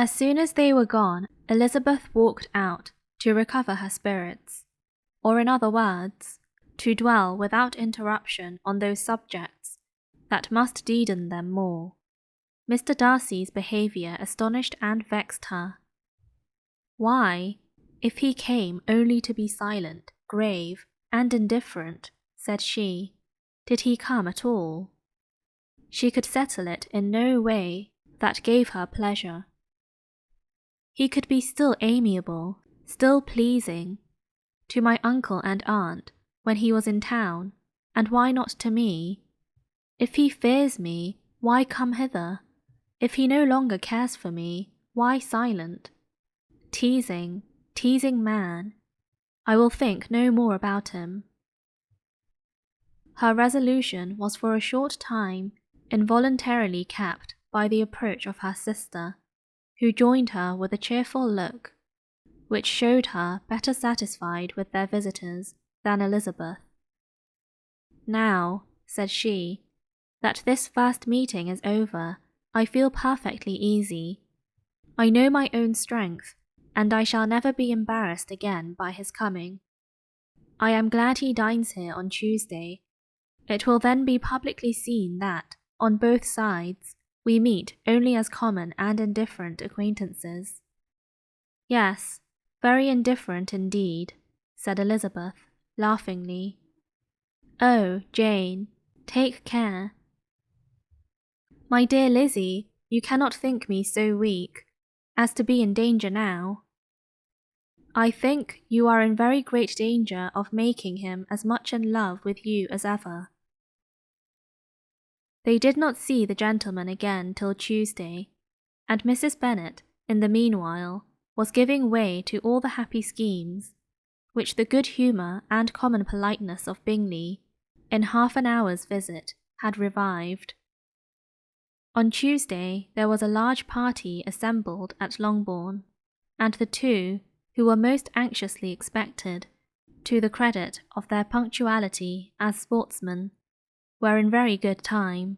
As soon as they were gone, Elizabeth walked out to recover her spirits, or in other words, to dwell without interruption on those subjects that must deaden them more. Mr. Darcy's behaviour astonished and vexed her. Why, if he came only to be silent, grave, and indifferent, said she, did he come at all? She could settle it in no way that gave her pleasure. He could be still amiable, still pleasing, to my uncle and aunt when he was in town, and why not to me? If he fears me, why come hither? If he no longer cares for me, why silent? Teasing man. I will think no more about him. Her resolution was for a short time involuntarily capped by the approach of her sister, who joined her with a cheerful look, which showed her better satisfied with their visitors than Elizabeth. Now, said she, that this first meeting is over, I feel perfectly easy. I know my own strength, and I shall never be embarrassed again by his coming. I am glad he dines here on Tuesday. It will then be publicly seen that, on both sides, we meet only as common and indifferent acquaintances. Yes, very indifferent indeed, said Elizabeth, laughingly. Oh, Jane, take care. My dear Lizzie, you cannot think me so weak as to be in danger now. I think you are in very great danger of making him as much in love with you as ever. They did not see the gentleman again till Tuesday, and Mrs. Bennet, in the meanwhile, was giving way to all the happy schemes, which the good humour and common politeness of Bingley, in half an hour's visit, had revived. On Tuesday there was a large party assembled at Longbourn, and the two, who were most anxiously expected, to the credit of their punctuality as sportsmen, were in very good time.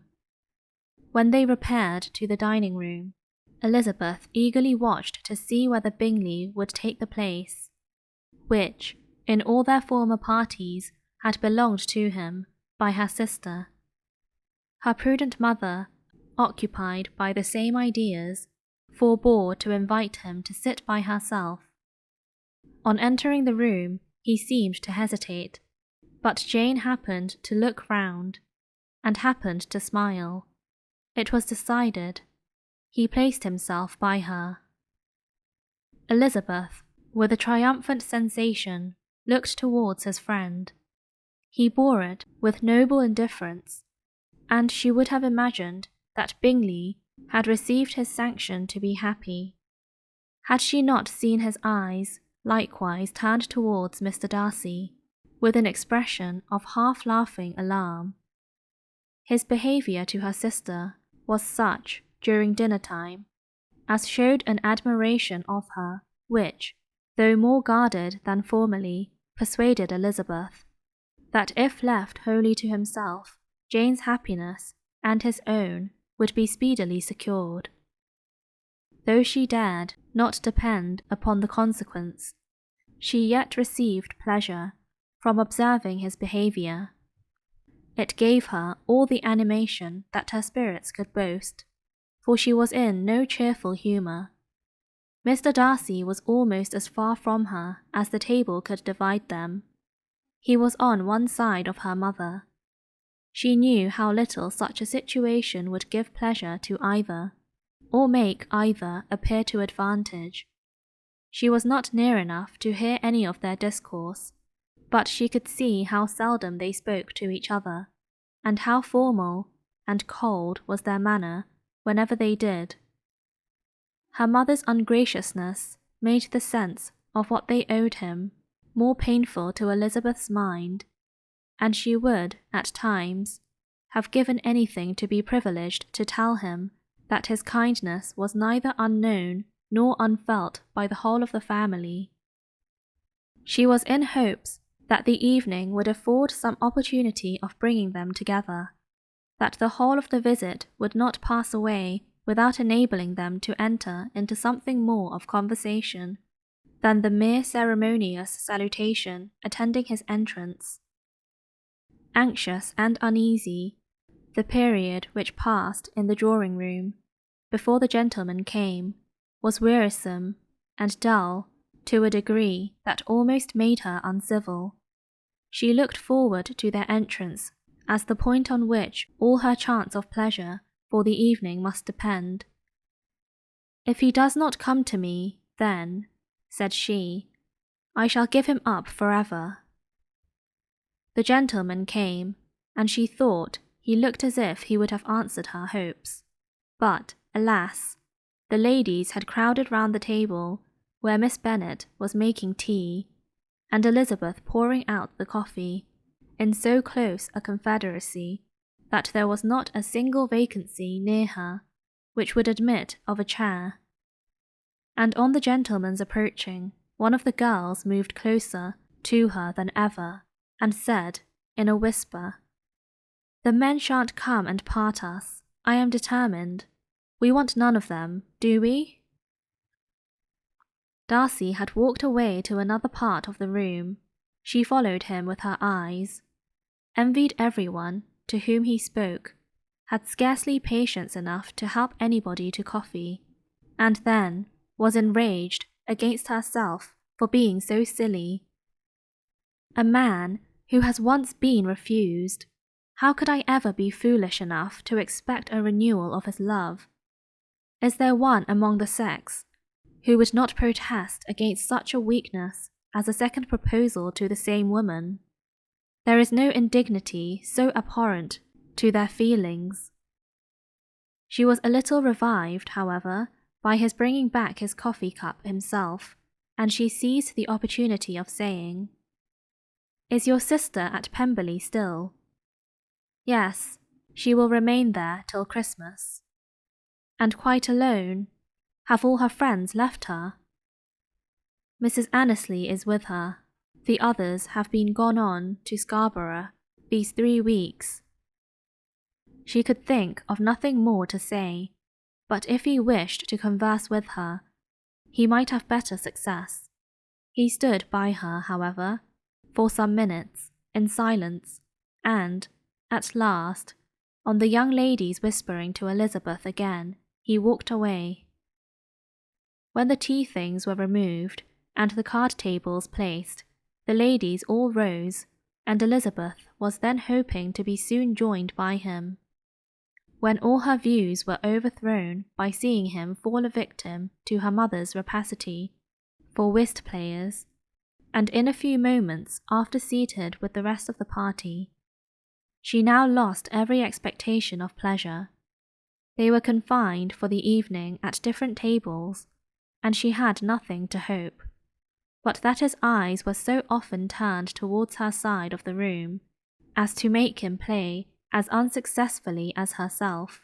When they repaired to the dining-room, Elizabeth eagerly watched to see whether Bingley would take the place, which, in all their former parties, had belonged to him by her sister. Her prudent mother, occupied by the same ideas, forbore to invite him to sit by herself. On entering the room, he seemed to hesitate, but Jane happened to look round, and happened to smile. It was decided. He placed himself by her. Elizabeth, with a triumphant sensation, looked towards his friend. He bore it with noble indifference, and she would have imagined that Bingley had received his sanction to be happy, had she not seen his eyes likewise turned towards Mr. Darcy, with an expression of half-laughing alarm. His behaviour to her sister was such, during dinner-time, as showed an admiration of her, which, though more guarded than formerly, persuaded Elizabeth, that if left wholly to himself, Jane's happiness and his own would be speedily secured. Though she dared not depend upon the consequence, she yet received pleasure from observing his behaviour. It gave her all the animation that her spirits could boast, for she was in no cheerful humour. Mr. Darcy was almost as far from her as the table could divide them. He was on one side of her mother. She knew how little such a situation would give pleasure to either, or make either appear to advantage. She was not near enough to hear any of their discourse, but she could see how seldom they spoke to each other, and how formal and cold was their manner whenever they did. Her mother's ungraciousness made the sense of what they owed him more painful to Elizabeth's mind, and she would, at times, have given anything to be privileged to tell him that his kindness was neither unknown nor unfelt by the whole of the family. She was in hopes that the evening would afford some opportunity of bringing them together, that the whole of the visit would not pass away without enabling them to enter into something more of conversation than the mere ceremonious salutation attending his entrance. Anxious and uneasy, the period which passed in the drawing-room, before the gentleman came, was wearisome and dull to a degree that almost made her uncivil. She looked forward to their entrance as the point on which all her chance of pleasure for the evening must depend. "If he does not come to me, then," said she, "I shall give him up forever." The gentleman came, and she thought he looked as if he would have answered her hopes. But, alas, the ladies had crowded round the table where Miss Bennet was making tea, and Elizabeth pouring out the coffee, in so close a confederacy that there was not a single vacancy near her which would admit of a chair. And on the gentleman's approaching, one of the girls moved closer to her than ever, and said, in a whisper, "The men shan't come and part us, I am determined. We want none of them, do we?" Darcy had walked away to another part of the room. She followed him with her eyes, envied everyone to whom he spoke, had scarcely patience enough to help anybody to coffee, and then was enraged against herself for being so silly. A man who has once been refused, how could I ever be foolish enough to expect a renewal of his love? Is there one among the sex who would not protest against such a weakness as a second proposal to the same woman? There is no indignity so abhorrent to their feelings. She was a little revived, however, by his bringing back his coffee cup himself, and she seized the opportunity of saying, "Is your sister at Pemberley still?" "Yes, she will remain there till Christmas." "And quite alone? Have all her friends left her?" "Mrs. Annesley is with her. The others have been gone on to Scarborough these 3 weeks." She could think of nothing more to say, but if he wished to converse with her, he might have better success. He stood by her, however, for some minutes, in silence, and, at last, on the young lady's whispering to Elizabeth again, he walked away. When the tea things were removed, and the card tables placed, the ladies all rose, and Elizabeth was then hoping to be soon joined by him. When all her views were overthrown by seeing him fall a victim to her mother's rapacity for whist players, and in a few moments after seated with the rest of the party, she now lost every expectation of pleasure. They were confined for the evening at different tables, and she had nothing to hope, but that his eyes were so often turned towards her side of the room as to make him play as unsuccessfully as herself.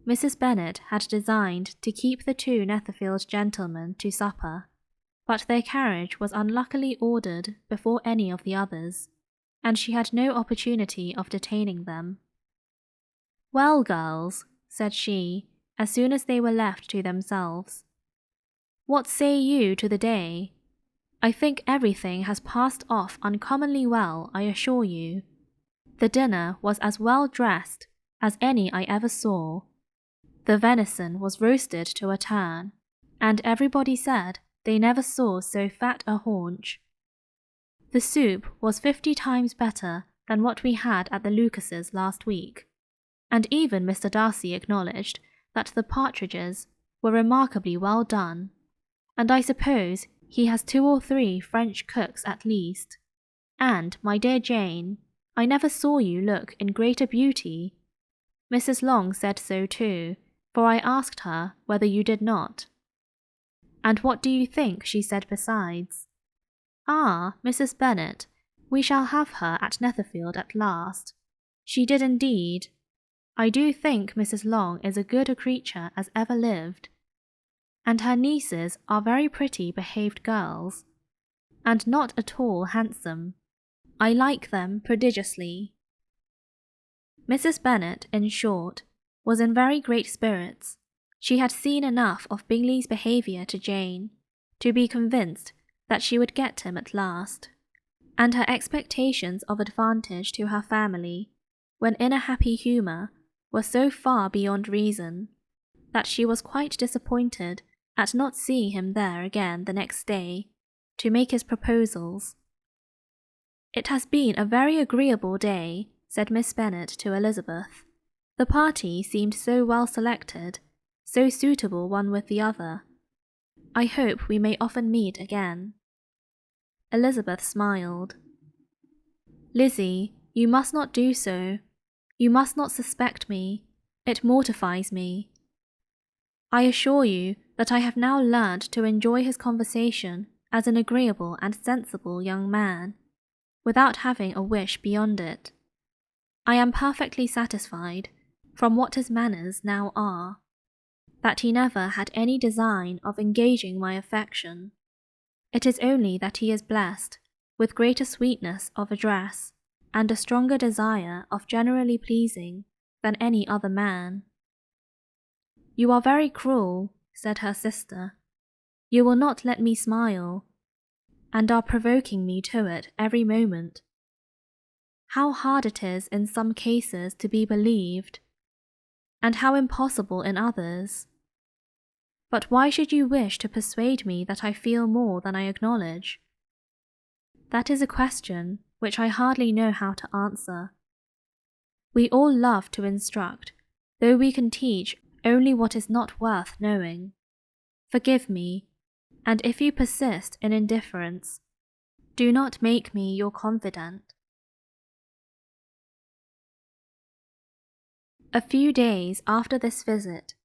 Mrs. Bennet had designed to keep the 2 Netherfield gentlemen to supper, but their carriage was unluckily ordered before any of the others, and she had no opportunity of detaining them. "Well, girls," said she, as soon as they were left to themselves, "what say you to the day? I think everything has passed off uncommonly well, I assure you. The dinner was as well dressed as any I ever saw. The venison was roasted to a turn, and everybody said they never saw so fat a haunch. The soup was 50 times better than what we had at the Lucases last week, and even Mr. Darcy acknowledged that the partridges were remarkably well done, and I suppose he has 2 or 3 French cooks at least. And, my dear Jane, I never saw you look in greater beauty. Mrs. Long said so too, for I asked her whether you did not. And what do you think she said besides? Ah, Mrs. Bennet, we shall have her at Netherfield at last. She did indeed. I do think Mrs. Long is as good a creature as ever lived. And her nieces are very pretty behaved girls, and not at all handsome. I like them prodigiously." Mrs. Bennet, in short, was in very great spirits. She had seen enough of Bingley's behaviour to Jane to be convinced that she would get him at last, and her expectations of advantage to her family, when in a happy humour, were so far beyond reason, that she was quite disappointed at not seeing him there again the next day to make his proposals. "It has been a very agreeable day," said Miss Bennet to Elizabeth. "The party seemed so well selected, so suitable one with the other. I hope we may often meet again." Elizabeth smiled. "Lizzie, you must not do so. You must not suspect me. It mortifies me. I assure you that I have now learned to enjoy his conversation as an agreeable and sensible young man, without having a wish beyond it. I am perfectly satisfied, from what his manners now are, that he never had any design of engaging my affection. It is only that he is blessed with greater sweetness of address, and a stronger desire of generally pleasing than any other man." "You are very cruel," said her sister. "You will not let me smile, and are provoking me to it every moment. How hard it is in some cases to be believed, and how impossible in others. But why should you wish to persuade me that I feel more than I acknowledge? That is a question which I hardly know how to answer. We all love to instruct, though we can teach only what is not worth knowing. Forgive me, and if you persist in indifference, do not make me your confidant." A few days after this visit,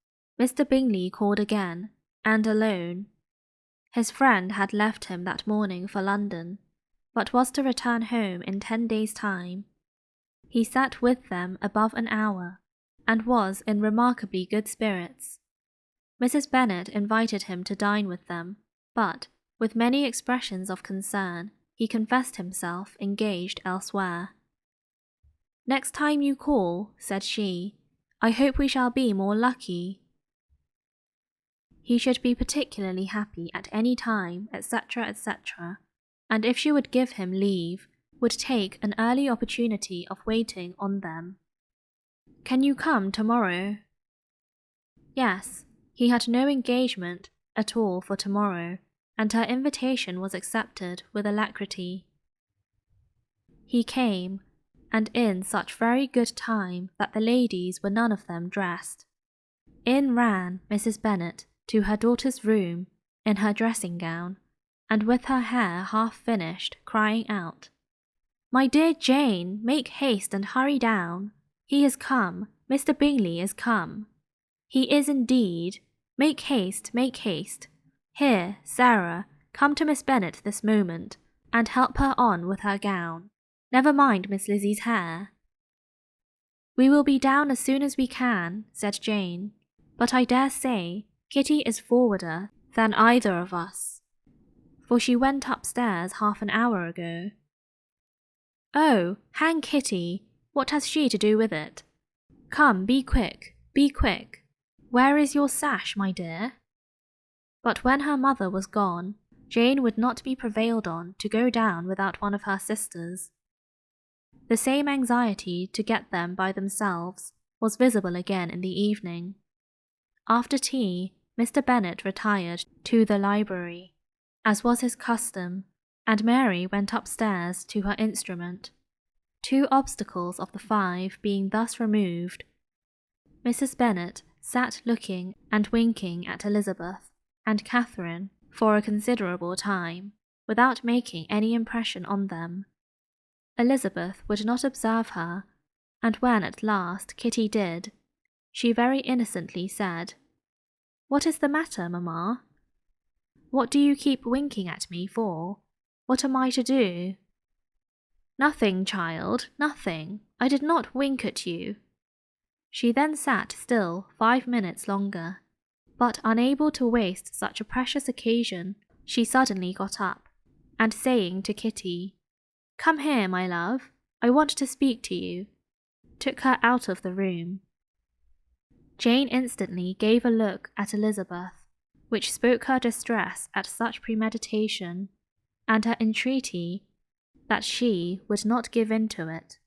Mr. Bingley called again, and alone. His friend had left him that morning for London, but was to return home in 10 days' time. He sat with them above an hour, and was in remarkably good spirits. Mrs. Bennet invited him to dine with them, but, with many expressions of concern, he confessed himself engaged elsewhere. "Next time you call," said she, "I hope we shall be more lucky." He should be particularly happy at any time, etc., etc., and if she would give him leave, would take an early opportunity of waiting on them. "Can you come tomorrow?" Yes, he had no engagement at all for tomorrow, and her invitation was accepted with alacrity. He came, and in such very good time that the ladies were none of them dressed. In ran Mrs. Bennet to her daughter's room in her dressing gown, and with her hair half finished, crying out, "My dear Jane, make haste and hurry down. He is come, Mr. Bingley is come. He is indeed. Make haste, make haste. Here, Sarah, come to Miss Bennet this moment, and help her on with her gown. Never mind Miss Lizzie's hair." "We will be down as soon as we can," said Jane, "but I dare say Kitty is forwarder than either of us, for she went upstairs half an hour ago." "Oh, hang Kitty, what has she to do with it? Come, be quick, be quick. Where is your sash, my dear?" But when her mother was gone, Jane would not be prevailed on to go down without one of her sisters. The same anxiety to get them by themselves was visible again in the evening. After tea, Mr. Bennet retired to the library, as was his custom, and Mary went upstairs to her instrument. 2 obstacles of the 5 being thus removed, Mrs. Bennet sat looking and winking at Elizabeth and Catherine for a considerable time, without making any impression on them. Elizabeth would not observe her, and when at last Kitty did, she very innocently said, "What is the matter, mamma? What do you keep winking at me for? What am I to do?" "Nothing, child, nothing. I did not wink at you." She then sat still 5 minutes longer, but unable to waste such a precious occasion, she suddenly got up, and saying to Kitty, "Come here, my love, I want to speak to you," took her out of the room. Jane instantly gave a look at Elizabeth, which spoke her distress at such premeditation, and her entreaty that she would not give in to it.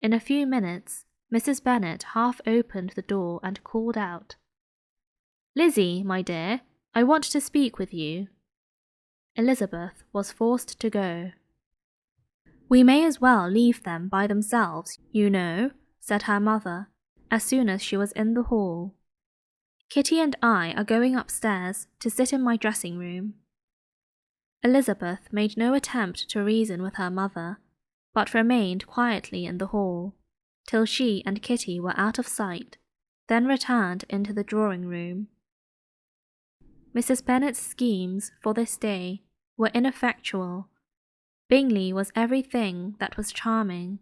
In a few minutes, Mrs. Bennet half opened the door and called out, "Lizzie, my dear, I want to speak with you." Elizabeth was forced to go. "We may as well leave them by themselves, you know," said her mother, as soon as she was in the hall. "Kitty and I are going upstairs to sit in my dressing-room." Elizabeth made no attempt to reason with her mother, but remained quietly in the hall, till she and Kitty were out of sight, then returned into the drawing-room. Mrs. Bennet's schemes for this day were ineffectual. Bingley was everything that was charming,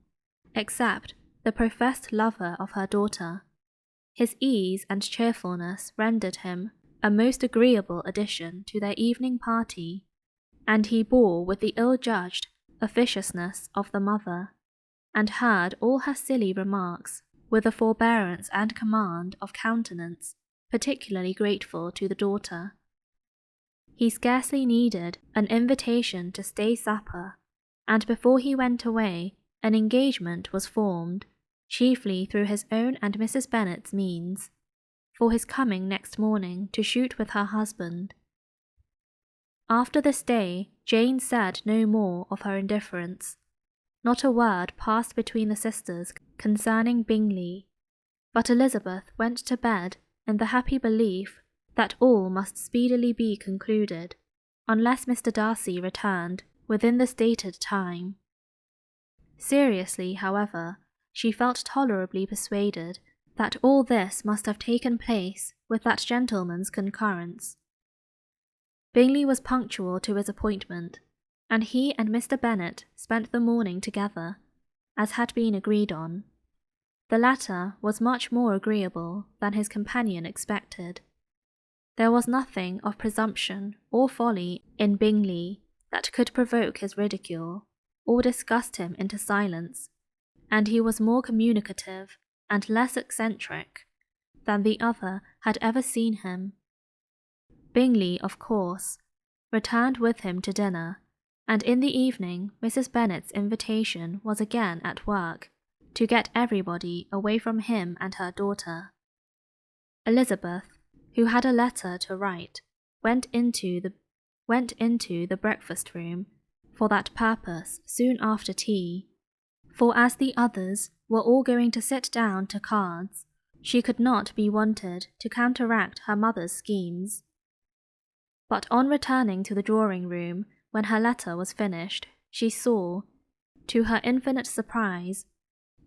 except the professed lover of her daughter. His ease and cheerfulness rendered him a most agreeable addition to their evening party, and he bore with the ill-judged officiousness of the mother, and heard all her silly remarks with a forbearance and command of countenance particularly grateful to the daughter. He scarcely needed an invitation to stay supper, and before he went away an engagement was formed, chiefly through his own and Mrs. Bennet's means, for his coming next morning to shoot with her husband. After this day, Jane said no more of her indifference. Not a word passed between the sisters concerning Bingley, but Elizabeth went to bed in the happy belief that all must speedily be concluded, unless Mr. Darcy returned within the stated time. Seriously, however, she felt tolerably persuaded that all this must have taken place with that gentleman's concurrence. Bingley was punctual to his appointment, and he and Mr. Bennet spent the morning together, as had been agreed on. The latter was much more agreeable than his companion expected. There was nothing of presumption or folly in Bingley that could provoke his ridicule, or disgust him into silence, and he was more communicative and less eccentric than the other had ever seen him. Bingley, of course, returned with him to dinner, and in the evening Mrs. Bennet's invitation was again at work, to get everybody away from him and her daughter. Elizabeth, who had a letter to write, went into the breakfast-room for that purpose soon after tea, for as the others were all going to sit down to cards, she could not be wanted to counteract her mother's schemes. But on returning to the drawing-room when her letter was finished, she saw, to her infinite surprise,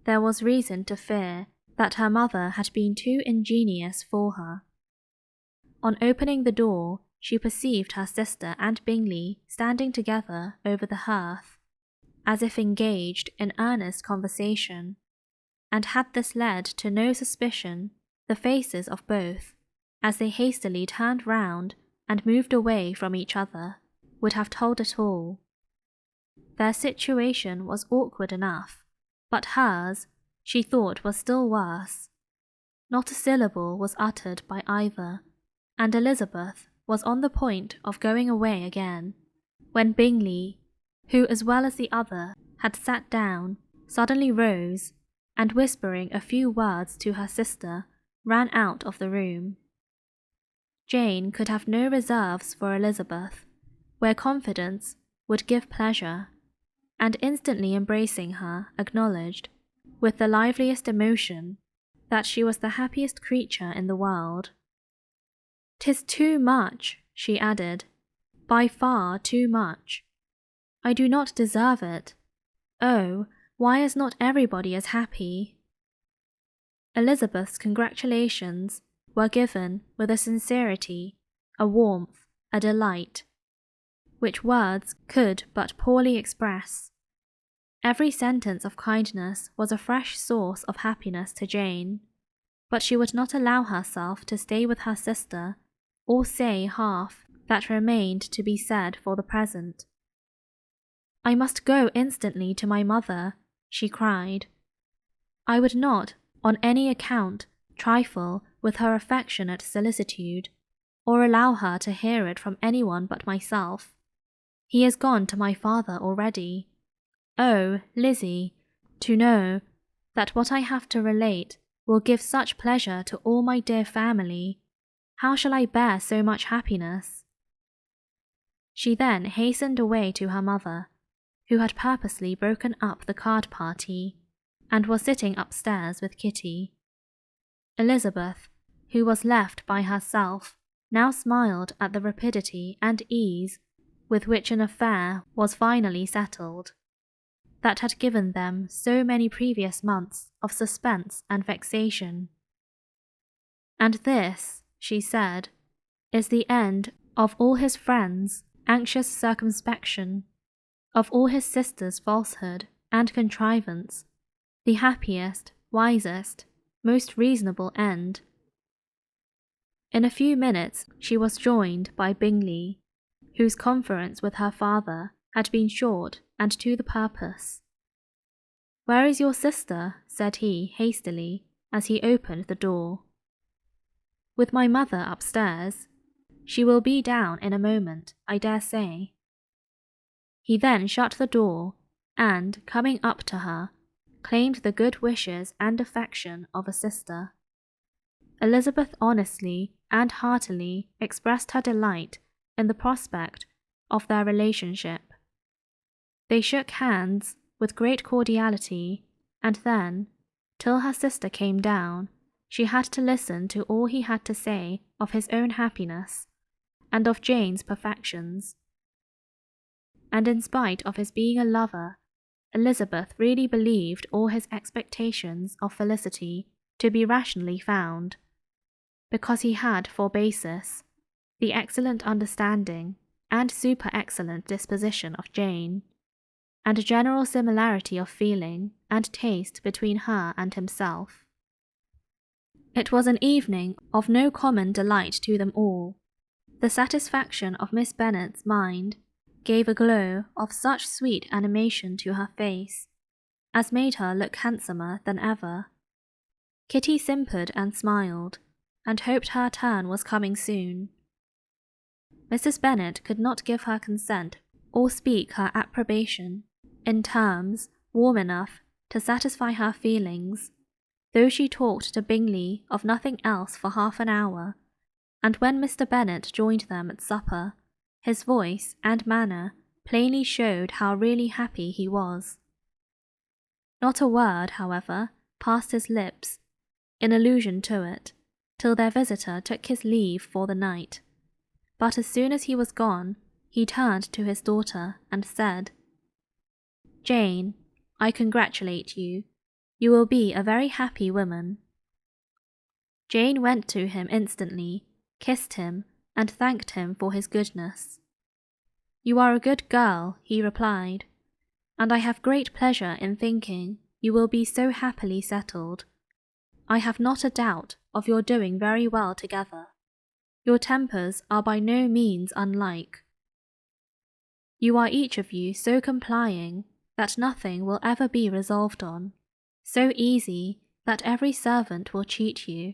there was reason to fear that her mother had been too ingenious for her. On opening the door, she perceived her sister and Bingley standing together over the hearth, as if engaged in earnest conversation, and had this led to no suspicion, the faces of both, as they hastily turned round and moved away from each other, would have told it all. Their situation was awkward enough, but hers, she thought, was still worse. Not a syllable was uttered by either, and Elizabeth was on the point of going away again, when Bingley, who as well as the other had sat down, suddenly rose, and whispering a few words to her sister, ran out of the room. Jane could have no reserves for Elizabeth, where confidence would give pleasure, and instantly embracing her, acknowledged, with the liveliest emotion, that she was the happiest creature in the world. "'Tis too much," she added, "by far too much. I do not deserve it. Oh, why is not everybody as happy?" Elizabeth's congratulations were given with a sincerity, a warmth, a delight, which words could but poorly express. Every sentence of kindness was a fresh source of happiness to Jane, but she would not allow herself to stay with her sister, or say half that remained to be said for the present. "I must go instantly to my mother," she cried. "I would not, on any account, trifle with her affectionate solicitude, or allow her to hear it from anyone but myself. He is gone to my father already. Oh, Lizzie, to know that what I have to relate will give such pleasure to all my dear family. How shall I bear so much happiness?" She then hastened away to her mother, who had purposely broken up the card party, and was sitting upstairs with Kitty. Elizabeth, who was left by herself, now smiled at the rapidity and ease with which an affair was finally settled, that had given them so many previous months of suspense and vexation. "And this," she said, "is the end of all his friends' anxious circumspection, of all his sister's falsehood and contrivance, the happiest, wisest, most reasonable end." In a few minutes she was joined by Bingley, whose conference with her father had been short and to the purpose. "Where is your sister?" said he hastily, as he opened the door. "With my mother upstairs. She will be down in a moment, I dare say." He then shut the door, and, coming up to her, claimed the good wishes and affection of a sister. Elizabeth honestly and heartily expressed her delight in the prospect of their relationship. They shook hands with great cordiality, and then, till her sister came down, she had to listen to all he had to say of his own happiness, and of Jane's perfections. And in spite of his being a lover, Elizabeth really believed all his expectations of felicity to be rationally found, because he had for basis the excellent understanding and super-excellent disposition of Jane, and a general similarity of feeling and taste between her and himself. It was an evening of no common delight to them all. The satisfaction of Miss Bennet's mind gave a glow of such sweet animation to her face as made her look handsomer than ever. Kitty simpered and smiled, and hoped her turn was coming soon. Mrs. Bennet could not give her consent or speak her approbation in terms warm enough to satisfy her feelings, though she talked to Bingley of nothing else for half an hour, and when Mr. Bennet joined them at supper, his voice and manner plainly showed how really happy he was. Not a word, however, passed his lips, in allusion to it, till their visitor took his leave for the night. But as soon as he was gone, he turned to his daughter and said, "Jane, I congratulate you. You will be a very happy woman." Jane went to him instantly, kissed him, and thanked him for his goodness. "You are a good girl," he replied, "and I have great pleasure in thinking you will be so happily settled. I have not a doubt of your doing very well together. Your tempers are by no means unlike. You are each of you so complying that nothing will ever be resolved on, so easy that every servant will cheat you,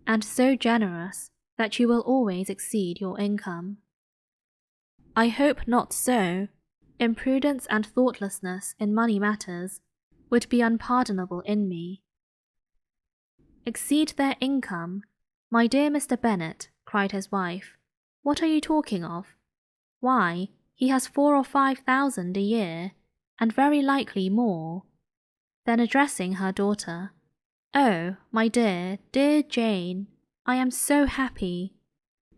and so generous that you will always exceed your income. I hope not so. Imprudence and thoughtlessness in money matters would be unpardonable in me." "Exceed their income? My dear Mr. Bennet," cried his wife, "what are you talking of? Why, he has 4,000 or 5,000 a year, and very likely more." Then addressing her daughter, "Oh, my dear, dear Jane, I am so happy.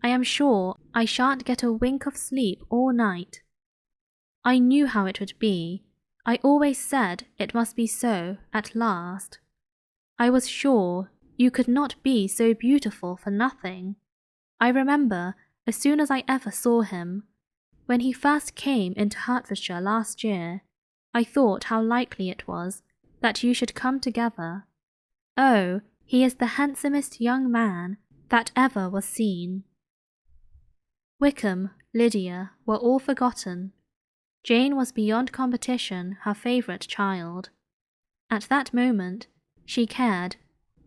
I am sure I shan't get a wink of sleep all night. I knew how it would be. I always said it must be so at last. I was sure you could not be so beautiful for nothing. I remember, as soon as I ever saw him, when he first came into Hertfordshire last year, I thought how likely it was that you should come together. Oh, he is the handsomest young man that ever was seen." Wickham, Lydia, were all forgotten. Jane was beyond competition her favourite child. At that moment she cared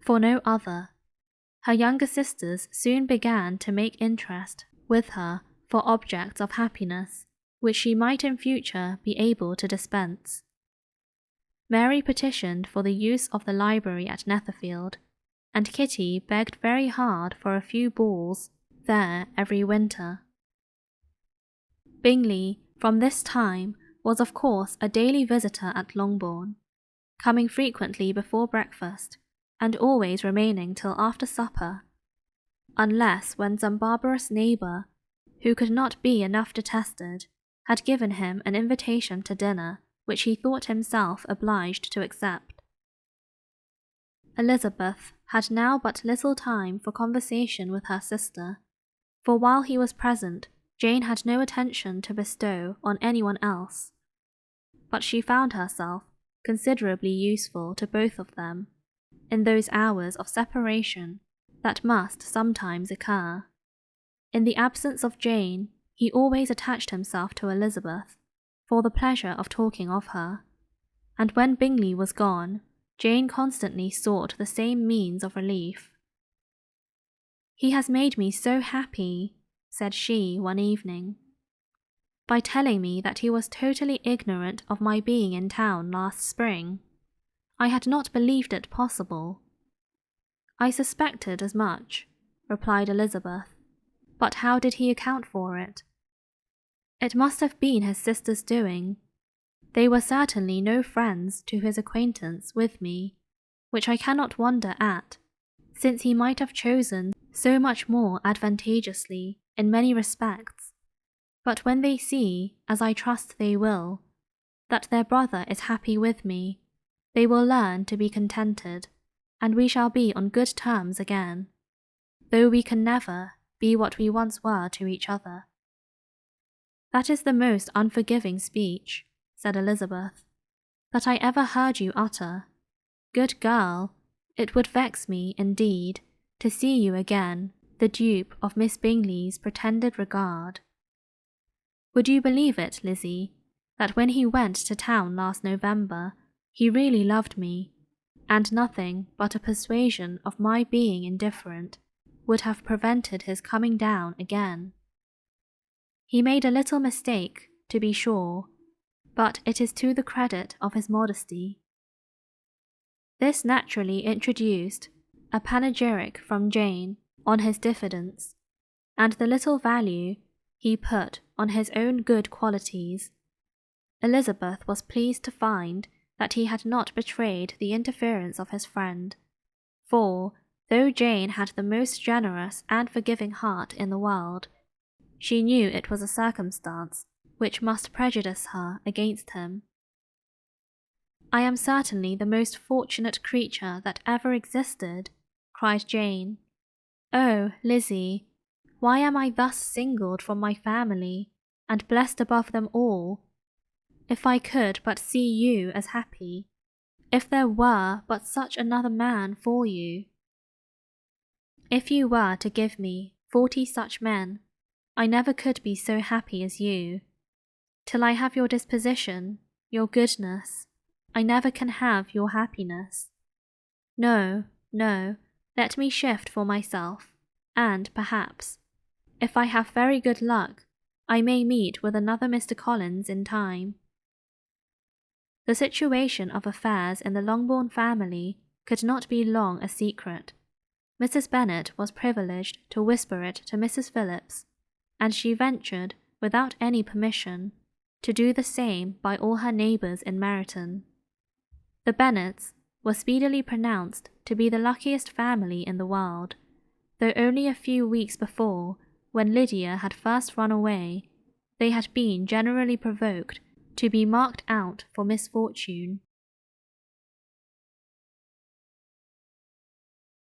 for no other Her younger sisters soon began to make interest with her for objects of happiness, which she might in future be able to dispense. Mary petitioned for the use of the library at Netherfield, and Kitty begged very hard for a few balls there every winter. Bingley, from this time, was of course a daily visitor at Longbourn, coming frequently before breakfast, and always remaining till after supper, unless when some barbarous neighbour, who could not be enough detested, had given him an invitation to dinner which he thought himself obliged to accept. Elizabeth had now but little time for conversation with her sister, for while he was present, Jane had no attention to bestow on anyone else, but she found herself considerably useful to both of them in those hours of separation that must sometimes occur. In the absence of Jane, he always attached himself to Elizabeth, for the pleasure of talking of her, and when Bingley was gone, Jane constantly sought the same means of relief. "He has made me so happy," said she one evening, "by telling me that he was totally ignorant of my being in town last spring. I had not believed it possible." "I suspected as much," replied Elizabeth, "but how did he account for it?" "It must have been his sister's doing. They were certainly no friends to his acquaintance with me, which I cannot wonder at, since he might have chosen so much more advantageously in many respects. But when they see, as I trust they will, that their brother is happy with me, they will learn to be contented, and we shall be on good terms again, though we can never be what we once were to each other." "That is the most unforgiving speech," said Elizabeth, "that I ever heard you utter. Good girl, it would vex me, indeed, to see you again the dupe of Miss Bingley's pretended regard. Would you believe it, Lizzie, that when he went to town last November, he really loved me, and nothing but a persuasion of my being indifferent would have prevented his coming down again. He made a little mistake, to be sure, but it is to the credit of his modesty." This naturally introduced a panegyric from Jane on his diffidence, and the little value he put on his own good qualities. Elizabeth was pleased to find that he had not betrayed the interference of his friend, for, though Jane had the most generous and forgiving heart in the world, she knew it was a circumstance which must prejudice her against him. "I am certainly the most fortunate creature that ever existed," cried Jane. "Oh, Lizzie, why am I thus singled from my family, and blessed above them all? If I could but see you as happy, if there were but such another man for you! If you were to give me 40 such men, I never could be so happy as you. Till I have your disposition, your goodness, I never can have your happiness. No, no, let me shift for myself, and perhaps, if I have very good luck, I may meet with another Mr. Collins in time." The situation of affairs in the Longbourn family could not be long a secret. Mrs. Bennet was privileged to whisper it to Mrs. Phillips, and she ventured, without any permission, to do the same by all her neighbours in Meryton. The Bennets were speedily pronounced to be the luckiest family in the world, though only a few weeks before, when Lydia had first run away, they had been generally provoked to be marked out for misfortune.